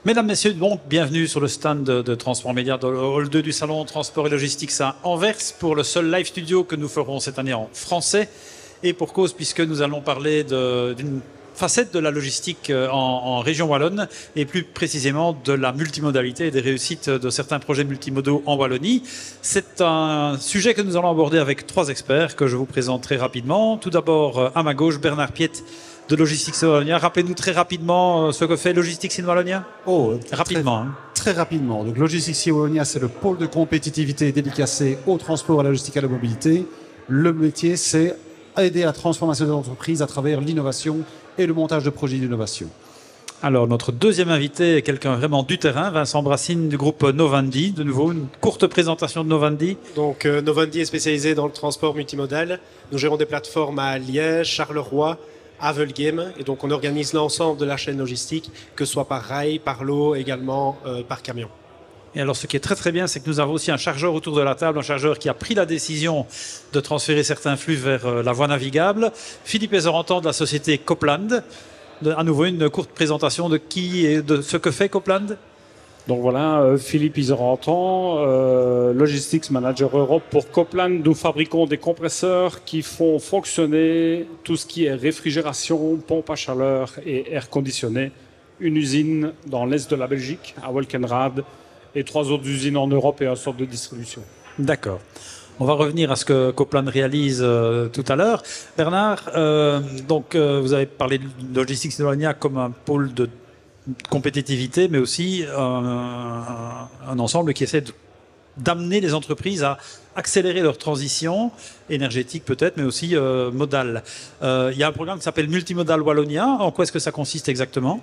Mesdames, Messieurs, donc, bienvenue sur le stand de Transport Média dans le hall 2 du salon Transport et Logistique à Anvers pour le seul live studio que nous ferons cette année en français. Et pour cause, puisque nous allons parler d'une facette de la logistique en région wallonne et plus précisément de la multimodalité et des réussites de certains projets multimodaux en Wallonie. C'est un sujet que nous allons aborder avec trois experts que je vous présente très rapidement. Tout d'abord, à ma gauche, Bernard Piette de Logistics in Wallonia. Rappelez-nous très rapidement ce que fait Logistics in Wallonia. Rapidement. Très rapidement. Donc, Logistics in Wallonia, c'est le pôle de compétitivité dédicacé au transport, à la logistique et à la mobilité. Le métier, c'est aider à la transformation des entreprises à travers l'innovation et le montage de projets d'innovation. Alors, notre deuxième invité est quelqu'un vraiment du terrain, Vincent Brassine du groupe Novandi. De nouveau, une courte présentation de Novandi. Donc, Novandi est spécialisé dans le transport multimodal. Nous gérons des plateformes à Liège, Charleroi, Havelgem, et donc on organise l'ensemble de la chaîne logistique, que ce soit par rail, par l'eau, également par camion. Et alors, ce qui est très très bien, c'est que nous avons aussi un chargeur autour de la table, un chargeur qui a pris la décision de transférer certains flux vers la voie navigable. Philippe Ezorantan de la société Copland. À nouveau, une courte présentation de qui et de ce que fait Copland. Donc voilà, Philippe Isorantan, Logistics Manager Europe pour Copland. Nous fabriquons des compresseurs qui font fonctionner tout ce qui est réfrigération, pompe à chaleur et air conditionné. Une usine dans l'est de la Belgique, à Welkenrade, et 3 autres usines en Europe et un centre de distribution. D'accord. On va revenir à ce que Copland réalise tout à l'heure. Bernard, vous avez parlé de Logistics in Wallonia comme un pôle de compétitivité, mais aussi un ensemble qui essaie d'amener les entreprises à accélérer leur transition énergétique peut-être, mais aussi modale. Il y a un programme qui s'appelle Multimodal Wallonia. En quoi est-ce que ça consiste exactement ?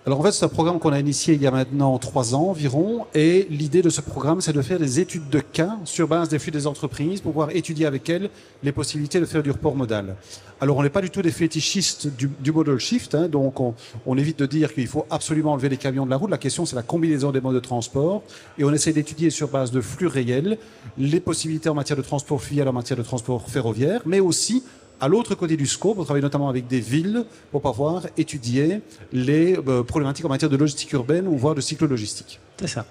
Alors en fait, c'est un programme qu'on a initié il y a maintenant 3 ans environ, et l'idée de ce programme, c'est de faire des études de cas sur base des flux des entreprises pour pouvoir étudier avec elles les possibilités de faire du report modal. Alors on n'est pas du tout des fétichistes du modal shift, donc on évite de dire qu'il faut absolument enlever les camions de la route. La question, c'est la combinaison des modes de transport, et on essaie d'étudier sur base de flux réels les possibilités en matière de transport fluvial, en matière de transport ferroviaire, mais aussi à l'autre côté du scope, on travaille notamment avec des villes pour pouvoir étudier les problématiques en matière de logistique urbaine ou voire de cycle logistique. C'est ça.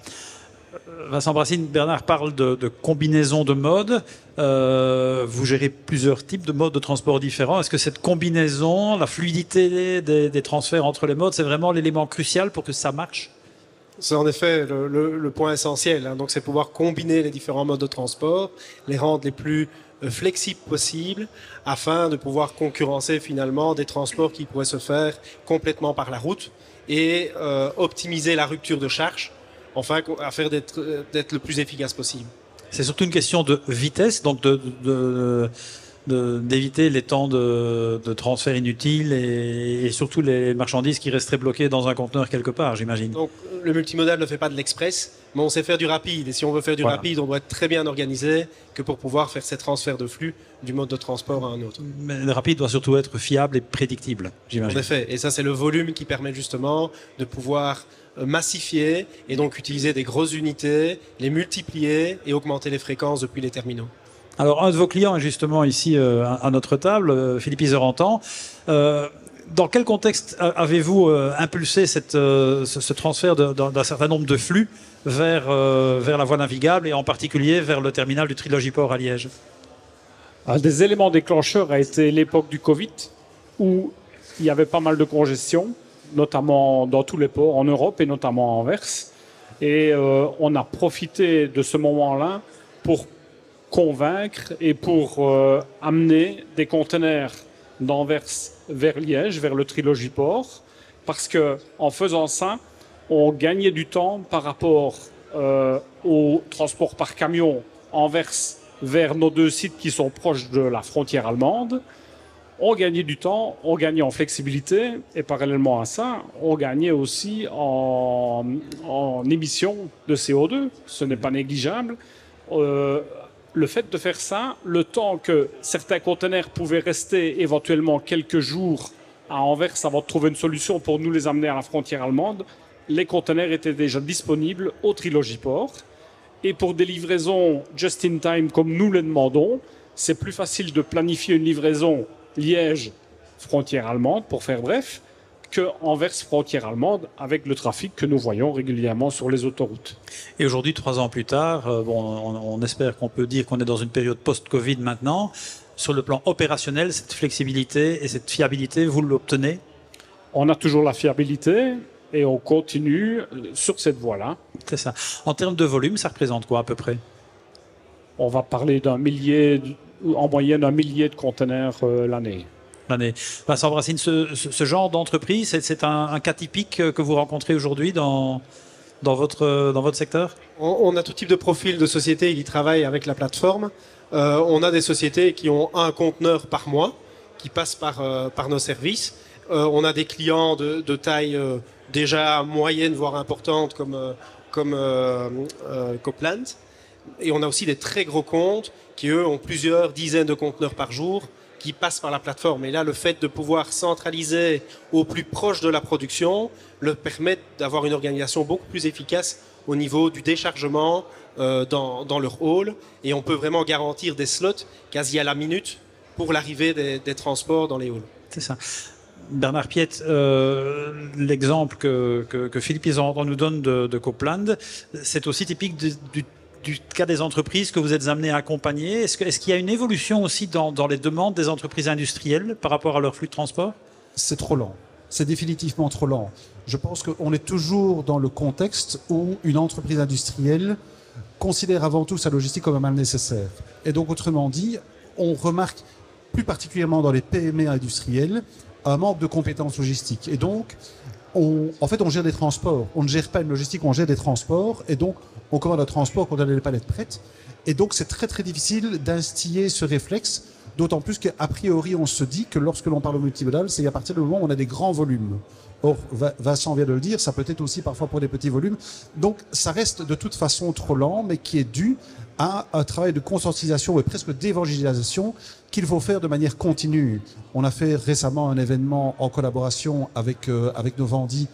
Vincent Brassine, Bernard parle de combinaison de modes. Vous gérez plusieurs types de modes de transport différents. Est-ce que cette combinaison, la fluidité des transferts entre les modes, c'est vraiment l'élément crucial pour que ça marche ? C'est en effet le point essentiel. Donc, c'est pouvoir combiner les différents modes de transport, les rendre les plus flexible possible afin de pouvoir concurrencer finalement des transports qui pourraient se faire complètement par la route et optimiser la rupture de charge afin d'être le plus efficace possible. C'est surtout une question de vitesse, donc d'éviter les temps de transfert inutiles et surtout les marchandises qui resteraient bloquées dans un conteneur quelque part, j'imagine. Donc le multimodal ne fait pas de l'express, mais on sait faire du rapide. Et si on veut faire du rapide, on doit être très bien organisé que pour pouvoir faire ces transferts de flux du mode de transport à un autre. Mais le rapide doit surtout être fiable et prédictible, j'imagine. En effet, et ça c'est le volume qui permet justement de pouvoir massifier et donc utiliser des grosses unités, les multiplier et augmenter les fréquences depuis les terminaux. Alors, un de vos clients est justement ici à notre table, Philippe Isorantan. Dans quel contexte avez-vous impulsé ce transfert d'un certain nombre de flux vers la voie navigable et en particulier vers le terminal du Trilogiport à Liège ? Un des éléments déclencheurs a été l'époque du Covid, où il y avait pas mal de congestion, notamment dans tous les ports en Europe et notamment à Anvers. Et on a profité de ce moment-là pour convaincre et pour amener des conteneurs d'Anvers vers Liège, vers le Trilogiport, parce que en faisant ça, on gagnait du temps par rapport au transport par camion Anvers vers nos 2 sites qui sont proches de la frontière allemande. On gagnait du temps, on gagnait en flexibilité et parallèlement à ça, on gagnait aussi en émissions de CO2. Ce n'est pas négligeable. Le fait de faire ça, le temps que certains conteneurs pouvaient rester éventuellement quelques jours à Anvers avant de trouver une solution pour nous les amener à la frontière allemande, les conteneurs étaient déjà disponibles au Trilogiport. Et pour des livraisons just-in-time comme nous les demandons, c'est plus facile de planifier une livraison Liège, frontière allemande, pour faire bref, qu'Anvers frontière allemande, avec le trafic que nous voyons régulièrement sur les autoroutes. Et aujourd'hui, 3 ans plus tard, on espère qu'on peut dire qu'on est dans une période post-Covid maintenant. Sur le plan opérationnel, cette flexibilité et cette fiabilité, vous l'obtenez? On a toujours la fiabilité et on continue sur cette voie-là. C'est ça. En termes de volume, ça représente quoi à peu près? On va parler en moyenne d'un millier de conteneurs l'année. Vincent Brassine, ce genre d'entreprise, c'est un cas typique que vous rencontrez aujourd'hui dans votre secteur? On a tout type de profil de société qui travaillent avec la plateforme. On a des sociétés qui ont un conteneur par mois, qui passent par nos services. On a des clients de taille déjà moyenne, voire importante, comme Copland. Et on a aussi des très gros comptes qui, eux, ont plusieurs dizaines de conteneurs par jour qui passent par la plateforme. Et là, le fait de pouvoir centraliser au plus proche de la production leur permet d'avoir une organisation beaucoup plus efficace au niveau du déchargement dans leur hall. Et on peut vraiment garantir des slots quasi à la minute pour l'arrivée des transports dans les halls. C'est ça. Bernard Piette, l'exemple que Philippe Isorantan nous donne de Copland, c'est aussi typique du cas des entreprises que vous êtes amenés à accompagner. Est-ce qu'il y a une évolution aussi dans les demandes des entreprises industrielles par rapport à leur flux de transport? C'est trop lent. C'est définitivement trop lent. Je pense qu'on est toujours dans le contexte où une entreprise industrielle considère avant tout sa logistique comme un mal nécessaire. Et donc, autrement dit, on remarque plus particulièrement dans les PME industrielles un manque de compétences logistiques. Et donc, on gère des transports. On ne gère pas une logistique, on gère des transports. Et donc, on commande un transport quand on a les palettes prêtes. Et donc, c'est très, très difficile d'instiller ce réflexe, d'autant plus qu'a priori, on se dit que lorsque l'on parle au multimodal, c'est à partir du moment où on a des grands volumes. Or, Vincent vient de le dire, ça peut être aussi parfois pour des petits volumes. Donc, ça reste de toute façon trop lent, mais qui est dû à un travail de conscientisation et presque d'évangélisation qu'il faut faire de manière continue. On a fait récemment un événement en collaboration avec Novendi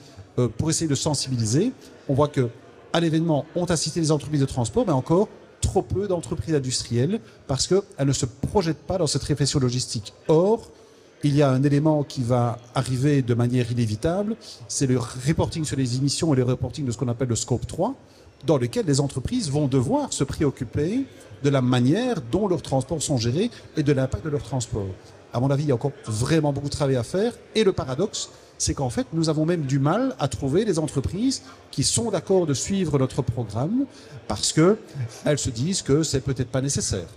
pour essayer de sensibiliser. On voit que à l'événement ont assisté les entreprises de transport, mais encore trop peu d'entreprises industrielles parce qu'elles ne se projettent pas dans cette réflexion logistique. Or, il y a un élément qui va arriver de manière inévitable, c'est le reporting sur les émissions et le reporting de ce qu'on appelle le scope 3, dans lequel les entreprises vont devoir se préoccuper de la manière dont leurs transports sont gérés et de l'impact de leurs transports. À mon avis, il y a encore vraiment beaucoup de travail à faire. Et le paradoxe, c'est qu'en fait, nous avons même du mal à trouver des entreprises qui sont d'accord de suivre notre programme parce qu'elles se disent que c'est peut-être pas nécessaire.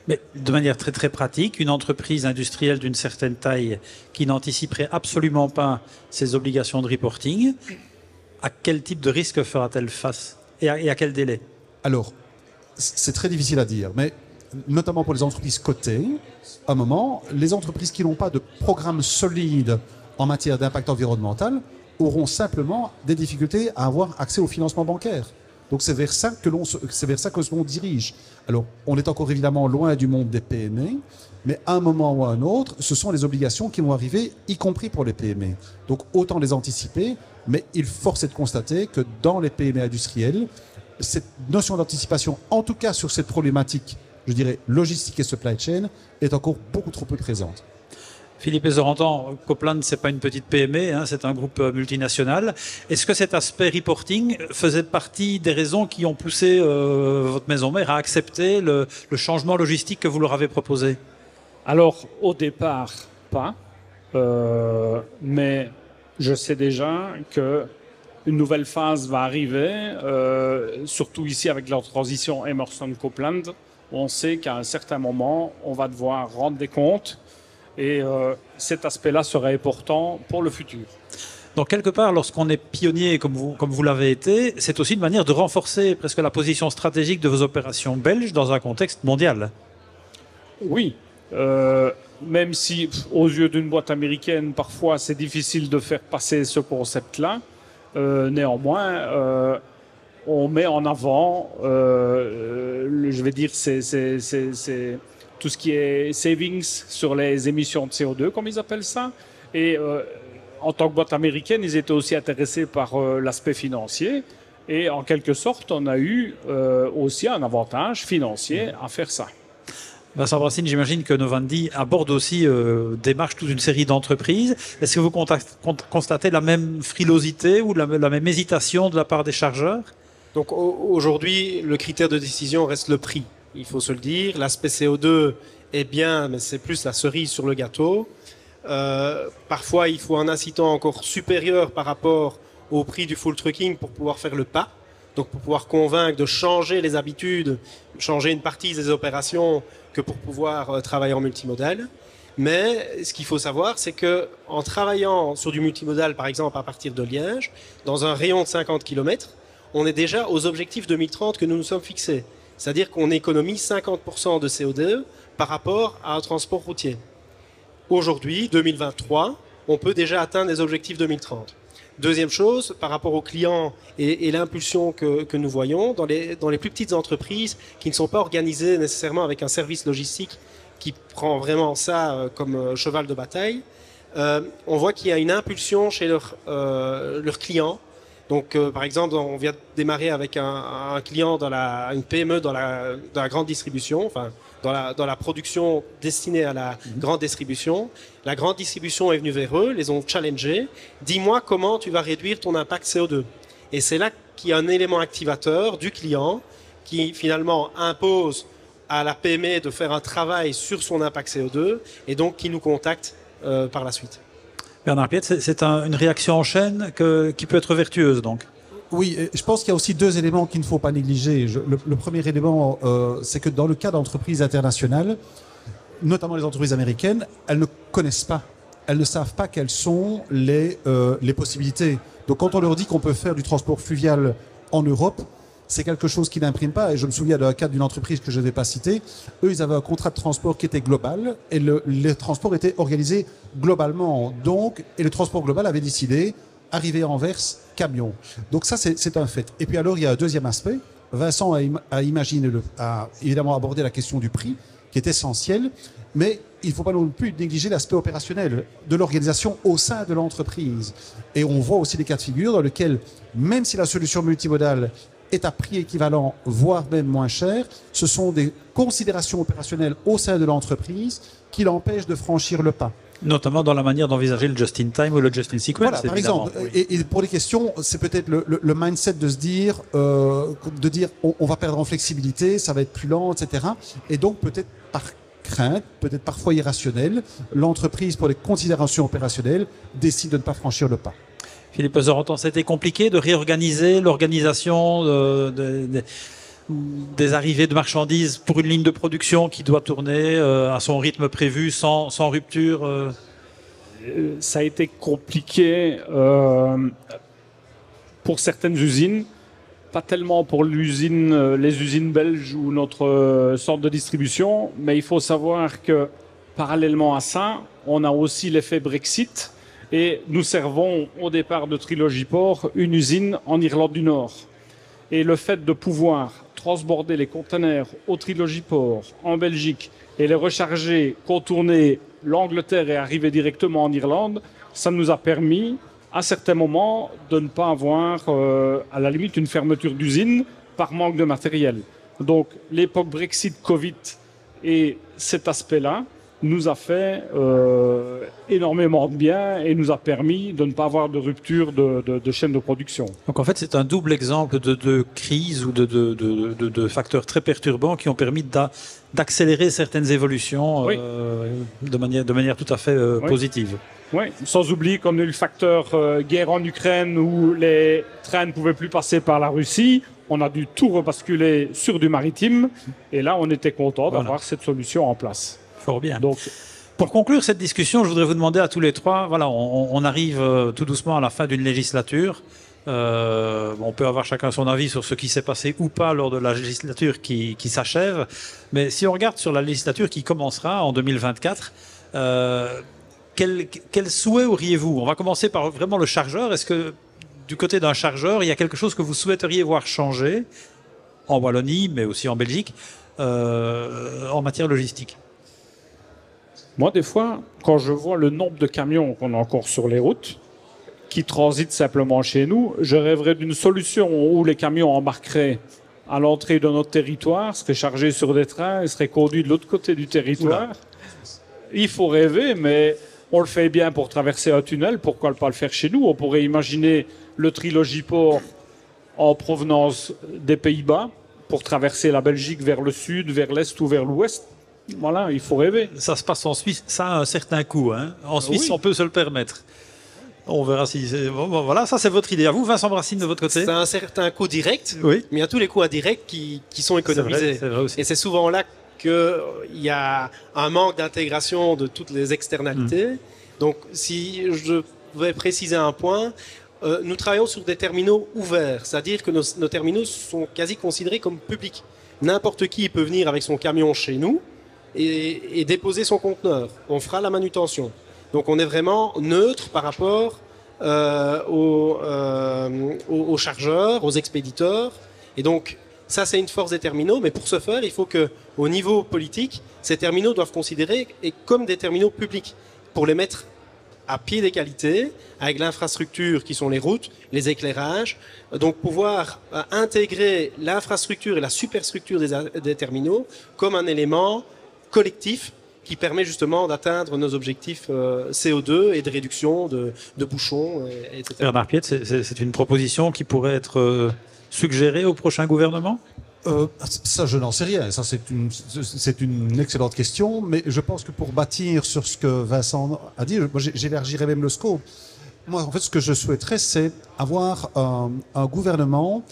Mais de manière très très pratique, une entreprise industrielle d'une certaine taille qui n'anticiperait absolument pas ses obligations de reporting, à quel type de risque fera-t-elle face et à quel délai? Alors, c'est très difficile à dire, mais notamment pour les entreprises cotées, à un moment, les entreprises qui n'ont pas de programme solide en matière d'impact environnemental auront simplement des difficultés à avoir accès au financement bancaire. Donc c'est vers ça que l'on dirige. Alors, on est encore évidemment loin du monde des PME, mais à un moment ou à un autre, ce sont les obligations qui vont arriver, y compris pour les PME. Donc autant les anticiper, mais il force est de constater que dans les PME industrielles, cette notion d'anticipation, en tout cas sur cette problématique, je dirais logistique et supply chain, est encore beaucoup trop peu présente. Philippe Isorantan, Copland, c'est pas une petite PME, hein, c'est un groupe multinational. Est-ce que cet aspect reporting faisait partie des raisons qui ont poussé votre maison mère à accepter le changement logistique que vous leur avez proposé? Alors, au départ, pas. Mais je sais déjà qu'une nouvelle phase va arriver, surtout ici avec la transition Emerson-Copland. On sait qu'à un certain moment, on va devoir rendre des comptes. Et cet aspect-là serait important pour le futur. Donc quelque part, lorsqu'on est pionnier comme vous l'avez été, c'est aussi une manière de renforcer presque la position stratégique de vos opérations belges dans un contexte mondial. Oui, même si aux yeux d'une boîte américaine, parfois c'est difficile de faire passer ce concept-là, néanmoins, on met en avant, je vais dire, c'est tout ce qui est savings sur les émissions de CO2, comme ils appellent ça. Et en tant que boîte américaine, ils étaient aussi intéressés par l'aspect financier. Et en quelque sorte, on a eu aussi un avantage financier à faire ça. Vincent Brassine, j'imagine que Novandi aborde aussi, démarche toute une série d'entreprises. Est-ce que vous constatez la même frilosité ou la même hésitation de la part des chargeurs? Donc aujourd'hui, le critère de décision reste le prix. Il faut se le dire. L'aspect CO2 est bien, mais c'est plus la cerise sur le gâteau. Parfois, il faut un incitant encore supérieur par rapport au prix du full trucking pour pouvoir faire le pas. Donc pour pouvoir convaincre de changer les habitudes, changer une partie des opérations que pour pouvoir travailler en multimodal. Mais ce qu'il faut savoir, c'est que en travaillant sur du multimodal, par exemple à partir de Liège, dans un rayon de 50 km, on est déjà aux objectifs 2030 que nous nous sommes fixés. C'est-à-dire qu'on économise 50% de CO2 par rapport à un transport routier. Aujourd'hui, 2023, on peut déjà atteindre les objectifs 2030. Deuxième chose, par rapport aux clients et l'impulsion que nous voyons, dans les plus petites entreprises qui ne sont pas organisées nécessairement avec un service logistique qui prend vraiment ça comme cheval de bataille, on voit qu'il y a une impulsion chez leurs clients. Donc, par exemple, on vient de démarrer avec un client une PME dans la grande distribution, enfin, dans la production destinée à la grande distribution. La grande distribution est venue vers eux, les ont challengés. Dis-moi comment tu vas réduire ton impact CO2. Et c'est là qu'il y a un élément activateur du client qui finalement impose à la PME de faire un travail sur son impact CO2 et donc qui nous contacte par la suite. Bernard Piet, c'est une réaction en chaîne qui peut être vertueuse, donc. Oui, je pense qu'il y a aussi deux éléments qu'il ne faut pas négliger. Le premier élément, c'est que dans le cas d'entreprises internationales, notamment les entreprises américaines, elles ne connaissent pas, elles ne savent pas quelles sont les possibilités. Donc quand on leur dit qu'on peut faire du transport fluvial en Europe, c'est quelque chose qui n'imprime pas. Et je me souviens d'un cas d'une entreprise que je ne vais pas citer. Eux, ils avaient un contrat de transport qui était global et le transport était organisé globalement. Donc, et le transport global avait décidé arriver à Anvers, camion. Donc ça, c'est un fait. Et puis alors, il y a un deuxième aspect. Vincent a évidemment abordé la question du prix, qui est essentielle, mais il ne faut pas non plus négliger l'aspect opérationnel de l'organisation au sein de l'entreprise. Et on voit aussi des cas de figure dans lesquels, même si la solution multimodale est à prix équivalent, voire même moins cher, ce sont des considérations opérationnelles au sein de l'entreprise qui l'empêchent de franchir le pas. Notamment dans la manière d'envisager le just-in-time ou le just-in-sequence. Voilà, par exemple. Oui. Et pour les questions, c'est peut-être le mindset de se dire, on va perdre en flexibilité, ça va être plus lent, etc. Et donc peut-être par crainte, peut-être parfois irrationnelle, l'entreprise, pour les considérations opérationnelles, décide de ne pas franchir le pas. Philippe Zoranton, c'était compliqué de réorganiser l'organisation des arrivées de marchandises pour une ligne de production qui doit tourner à son rythme prévu, sans rupture. Ça a été compliqué pour certaines usines, pas tellement pour les usines belges ou notre centre de distribution, mais il faut savoir que parallèlement à ça, on a aussi l'effet Brexit et nous servons au départ de Trilogy Port une usine en Irlande du Nord. Et le fait de pouvoir transborder les conteneurs au Trilogy Port en Belgique et les recharger, contourner l'Angleterre et arriver directement en Irlande, ça nous a permis à certains moments de ne pas avoir à la limite une fermeture d'usine par manque de matériel. Donc l'époque Brexit, Covid et cet aspect-là nous a fait énormément de bien et nous a permis de ne pas avoir de rupture de chaîne de production. Donc en fait, c'est un double exemple de crise ou de facteurs très perturbants qui ont permis d'accélérer certaines évolutions oui. de manière tout à fait positive. Oui, sans oublier qu'on a eu le facteur guerre en Ukraine où les trains ne pouvaient plus passer par la Russie. On a dû tout rebasculer sur du maritime et là, on était content d'avoir cette solution en place. Fort bien. Donc, pour conclure cette discussion, je voudrais vous demander à tous les trois, voilà, on arrive tout doucement à la fin d'une législature. On peut avoir chacun son avis sur ce qui s'est passé ou pas lors de la législature qui s'achève. Mais si on regarde sur la législature qui commencera en 2024, quel souhait auriez-vous? On va commencer par vraiment le chargeur. Est-ce que du côté d'un chargeur, il y a quelque chose que vous souhaiteriez voir changer en Wallonie, mais aussi en Belgique, en matière logistique? Moi, des fois, quand je vois le nombre de camions qu'on a encore sur les routes, qui transitent simplement chez nous, je rêverais d'une solution où les camions embarqueraient à l'entrée de notre territoire, serait chargé sur des trains et serait conduit de l'autre côté du territoire. Oula. Il faut rêver, mais on le fait bien pour traverser un tunnel, pourquoi ne pas le faire chez nous? On pourrait imaginer le Trilogiport en provenance des Pays-Bas pour traverser la Belgique vers le sud, vers l'est ou vers l'ouest. Voilà, il faut rêver. Ça se passe en Suisse, ça a un certain coût. Hein. En Suisse, oui. On peut se le permettre. On verra si c'est... Bon, voilà, ça c'est votre idée. À vous, Vincent Brassine, de votre côté? C'est un certain coût direct, oui. Mais il y a tous les coûts indirects qui sont économisés. C'est vrai aussi. Et c'est souvent là qu'il y a un manque d'intégration de toutes les externalités. Donc, si je vais préciser un point, nous travaillons sur des terminaux ouverts, c'est-à-dire que nos terminaux sont quasi considérés comme publics. N'importe qui peut venir avec son camion chez nous et déposer son conteneur. On fera la manutention. Donc on est vraiment neutre par rapport aux chargeurs, aux expéditeurs. Et donc ça c'est une force des terminaux, mais pour ce faire, il faut qu'au niveau politique, ces terminaux doivent considérer comme des terminaux publics pour les mettre à pied d'égalité avec l'infrastructure qui sont les routes, les éclairages. Donc pouvoir intégrer l'infrastructure et la superstructure des terminaux comme un élément collectif qui permet justement d'atteindre nos objectifs CO2 et de réduction de bouchons, etc. Bernard Piet, c'est une proposition qui pourrait être suggérée au prochain gouvernement? Ça, je n'en sais rien. Ça, c'est une excellente question, mais je pense que pour bâtir sur ce que Vincent a dit, moi, j'élargirais même le scope. Moi, en fait, ce que je souhaiterais, c'est avoir un gouvernement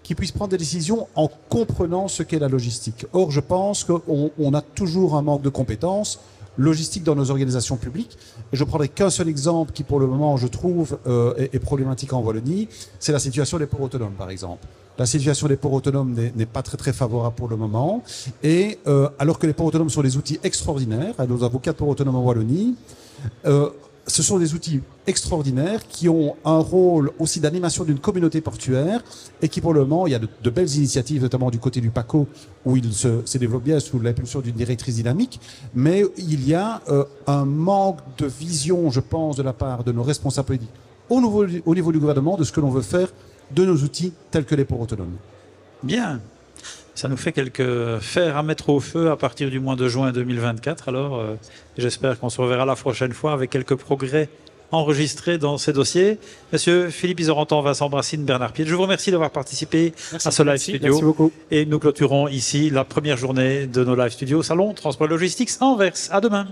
qui puisse prendre des décisions en comprenant ce qu'est la logistique. Or, je pense qu'on a toujours un manque de compétences logistiques dans nos organisations publiques. Et je prendrai qu'un seul exemple qui, pour le moment, je trouve, est problématique en Wallonie, c'est la situation des ports autonomes, par exemple. La situation des ports autonomes n'est pas très favorable pour le moment. Et alors que les ports autonomes sont des outils extraordinaires, nous avons 4 ports autonomes en Wallonie, ce sont des outils extraordinaires qui ont un rôle aussi d'animation d'une communauté portuaire et qui, pour le moment, il y a de belles initiatives, notamment du côté du PACO, où il se développe bien sous l'impulsion d'une directrice dynamique. Mais il y a un manque de vision, je pense, de la part de nos responsables politiques au niveau du gouvernement de ce que l'on veut faire de nos outils tels que les ports autonomes. Bien. Ça nous fait quelques fers à mettre au feu à partir du mois de juin 2024. Alors, j'espère qu'on se reverra la prochaine fois avec quelques progrès enregistrés dans ces dossiers. Monsieur Philippe Isorantan, Vincent Brassine, Bernard Piet, je vous remercie d'avoir participé à ce live studio. Merci beaucoup. Et nous clôturons ici la première journée de nos live studios Salon Transport Logistics à Anvers. À demain.